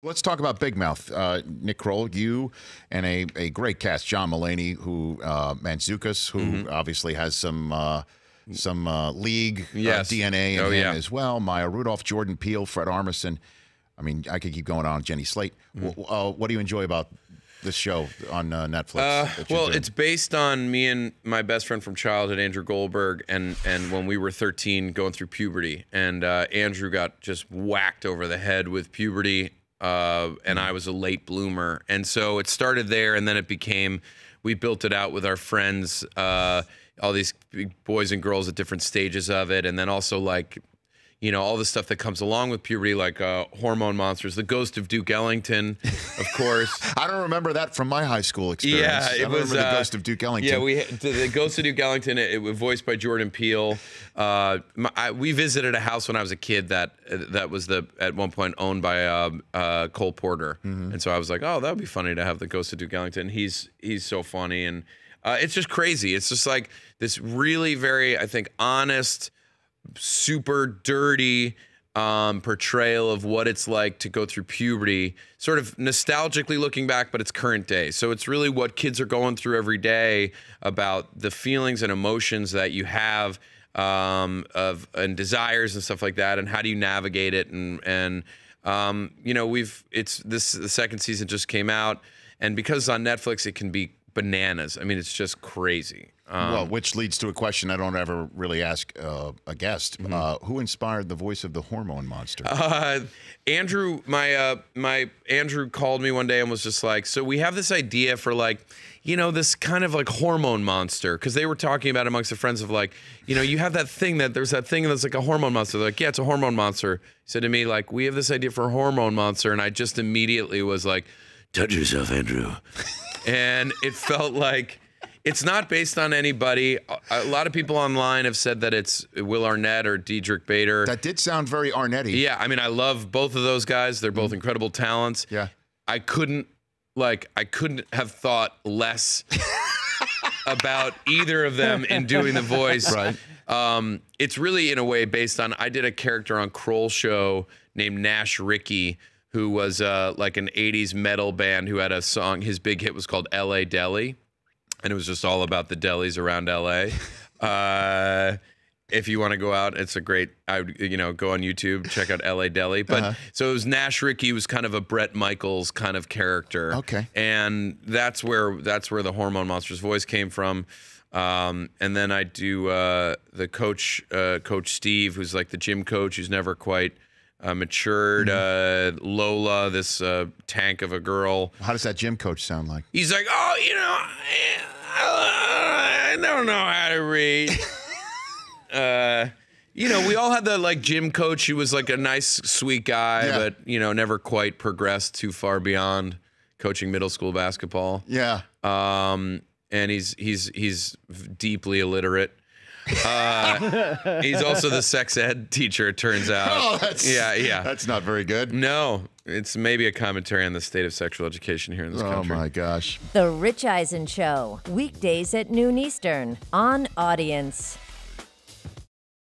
Let's talk about Big Mouth. Nick Kroll, you and a great cast, John Mulaney, who Mantzoukas, who obviously has some league DNA in him as well. Maya Rudolph, Jordan Peele, Fred Armisen. I mean, I could keep going on. Jenny Slate. What do you enjoy about this show on Netflix? Well, it's based on me and my best friend from childhood, Andrew Goldberg, and when we were 13 going through puberty. And Andrew got just whacked over the head with puberty. And I was a late bloomer. And so it started there, and then it became, we built it out with our friends, all these boys and girls at different stages of it. And then also, like, you know, all the stuff that comes along with puberty, like hormone monsters, the ghost of Duke Ellington, of course. I don't remember that from my high school experience. Yeah, it was the ghost of Duke Ellington. Yeah, the ghost of Duke Ellington. It was voiced by Jordan Peele. We visited a house when I was a kid that was at one point owned by Cole Porter, and so I was like, oh, that would be funny to have the ghost of Duke Ellington. He's so funny, and it's just crazy. It's just like this really very, I think, honest, super dirty portrayal of what it's like to go through puberty, sort of nostalgically looking back, but it's current day. So it's really what kids are going through every day, about the feelings and emotions that you have and desires and stuff like that, and how do you navigate it. And you know, the second season just came out, and because it's on Netflix, it can be bananas. I mean, it's just crazy. Well, which leads to a question I don't ever really ask a guest. Who inspired the voice of the hormone monster? Andrew, my Andrew called me one day and was just like, so we have this idea for, like, you know, this kind of like hormone monster, because they were talking about amongst their friends of, like, you know, you have that thing there's that thing that's like a hormone monster. They're like, yeah, it's a hormone monster. He said to me, like, we have this idea for a hormone monster, and I just immediately was like, touch yourself, Andrew. And it felt like, it's not based on anybody. A lot of people online have said that it's Will Arnett or Diedrich Bader. That did sound very Arnett-y. Yeah, I mean, I love both of those guys. They're both incredible talents. Yeah. I couldn't have thought less about either of them in doing the voice. Right. It's really, in a way, based on, I did a character on Kroll show named Nash Ricky, who was like an 80s metal band who had a song. His big hit was called L.A. Deli. And it was just all about the delis around LA. If you want to go out, it's a great, you know, go on YouTube, check out LA Deli. But so it was Nash Ricky was kind of a Bret Michaels kind of character. Okay. And that's where the Hormone Monster's voice came from. And then I do the coach, Coach Steve, who's like the gym coach, who's never quite matured. Lola, this tank of a girl. How does that gym coach sound like? He's like, oh, you know, I don't know how to read. You know, we all had the, like, gym coach who was like a nice, sweet guy, but, you know, never quite progressed too far beyond coaching middle school basketball. Yeah. And he's deeply illiterate. He's also the sex ed teacher, it turns out. Oh, yeah. That's not very good. No, it's maybe a commentary on the state of sexual education here in this country. Oh, my gosh. The Rich Eisen Show, weekdays at noon Eastern on Audience.